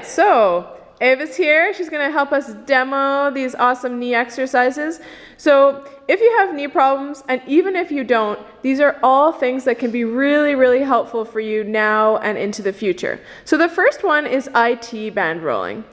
So Eva's here. She's going to help us demo these awesome knee exercises. So if you have knee problems, and even if you don't, these are all things that can be really, really helpful for you now and into the future. So the first one is IT band rolling.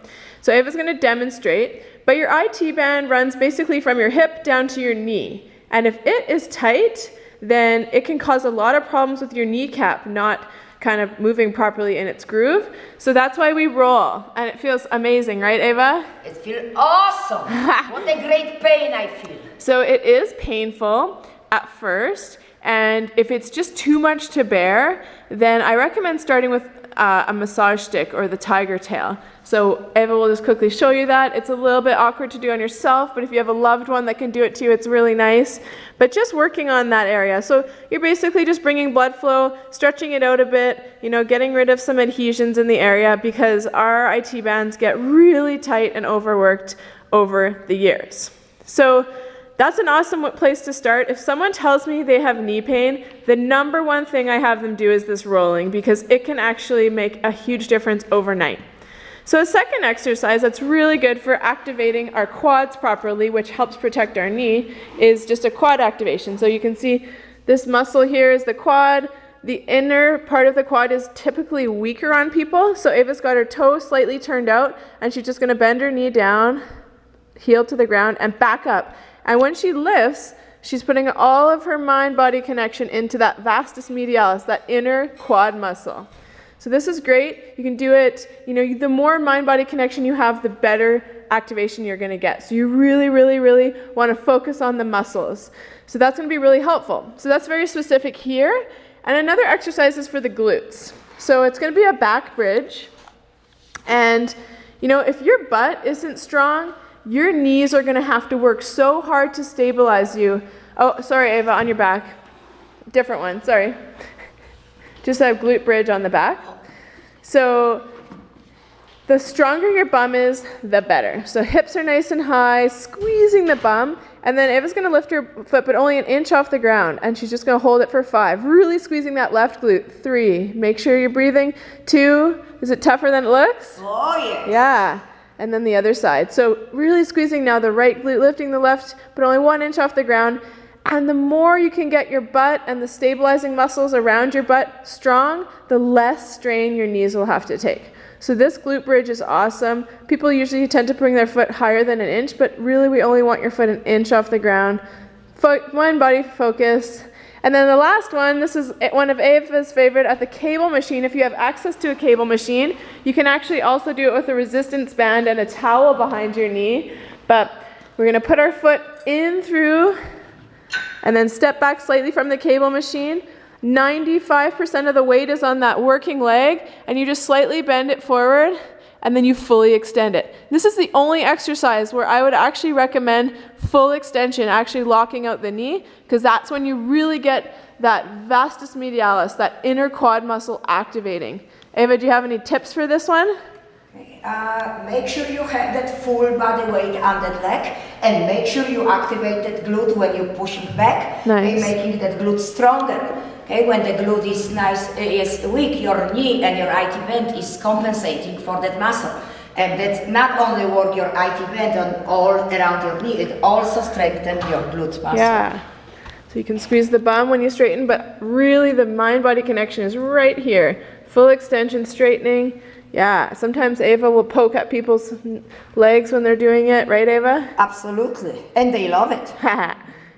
So Eva's going to demonstrate, but your IT band runs basically from your hip down to your knee. And if it is tight, then it can cause a lot of problems with your kneecap not kind of moving properly in its groove. So that's why we roll, and it feels amazing, right, Eva? It feels awesome. What a great pain I feel. So it is painful at first, and if it's just too much to bear, then I recommend starting with a massage stick or the tiger tail. So Eva will just quickly show you that. It's a little bit awkward to do on yourself, but if you have a loved one that can do it too, it's really nice. But just working on that area. So you're basically just bringing blood flow, stretching it out a bit, you know, getting rid of some adhesions in the area, because our IT bands get really tight and overworked over the years. So that's an awesome place to start. If someone tells me they have knee pain, the number one thing I have them do is this rolling, because it can actually make a huge difference overnight. So a second exercise that's really good for activating our quads properly, which helps protect our knee, is just a quad activation. So you can see this muscle here is the quad. The inner part of the quad is typically weaker on people. So Eva's got her toe slightly turned out, and she's just gonna bend her knee down, heel to the ground, and back up. And when she lifts, she's putting all of her mind-body connection into that vastus medialis, that inner quad muscle. So this is great. You can do it, you know, the more mind-body connection you have, the better activation you're gonna get. So you really, really, really wanna focus on the muscles. So that's gonna be really helpful. So that's very specific here. And another exercise is for the glutes. So it's gonna be a back bridge. And, you know, if your butt isn't strong, your knees are gonna have to work so hard to stabilize you. Oh, sorry, Eva, on your back. Different one, sorry. Just a glute bridge on the back. So the stronger your bum is, the better. So hips are nice and high, squeezing the bum, and then Eva's gonna lift her foot, but only an inch off the ground, and she's just gonna hold it for 5. Really squeezing that left glute. 3, make sure you're breathing. 2, is it tougher than it looks? Oh, yes. Yeah. And then the other side. So really squeezing now the right glute, lifting the left, but only 1 inch off the ground. And the more you can get your butt and the stabilizing muscles around your butt strong, the less strain your knees will have to take. So this glute bridge is awesome. People usually tend to bring their foot higher than an inch, but really we only want your foot an inch off the ground. Mind body focus. And then the last one, this is one of Eva's favorite, at the cable machine. If you have access to a cable machine, you can actually also do it with a resistance band and a towel behind your knee. But we're gonna put our foot in through and then step back slightly from the cable machine. 95% of the weight is on that working leg, and you just slightly bend it forward, and then you fully extend it. This is the only exercise where I would actually recommend full extension, actually locking out the knee, because that's when you really get that vastus medialis, that inner quad muscle activating. Eva, do you have any tips for this one? Make sure you have that full body weight on that leg, and make sure you activate that glute when you push it back, nice. Making that glute stronger. Okay, when the glute is weak, your knee and your IT band is compensating for that muscle. And that not only work your IT band on all around your knee, it also strengthens your glute muscle. Yeah. So you can squeeze the bum when you straighten, but really the mind-body connection is right here. Full extension, straightening. Yeah, sometimes Eva will poke at people's legs when they're doing it, right, Eva? Absolutely, and they love it.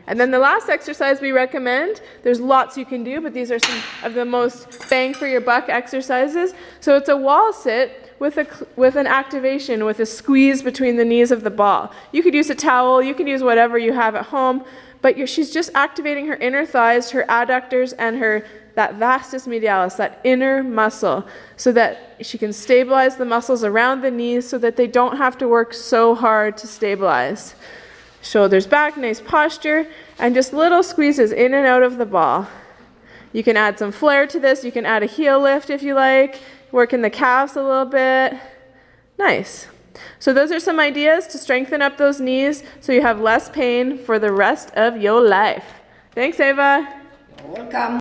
And then the last exercise we recommend, there's lots you can do, but these are some of the most bang for your buck exercises. So it's a wall sit with an activation, with a squeeze between the knees of the ball. You could use a towel, you could use whatever you have at home, but she's just activating her inner thighs, her adductors, and that vastus medialis, that inner muscle, so that she can stabilize the muscles around the knees so that they don't have to work so hard to stabilize. Shoulders back, nice posture, and just little squeezes in and out of the ball. You can add some flair to this. You can add a heel lift if you like, work in the calves a little bit. Nice. So those are some ideas to strengthen up those knees so you have less pain for the rest of your life. Thanks, Eva. You're welcome.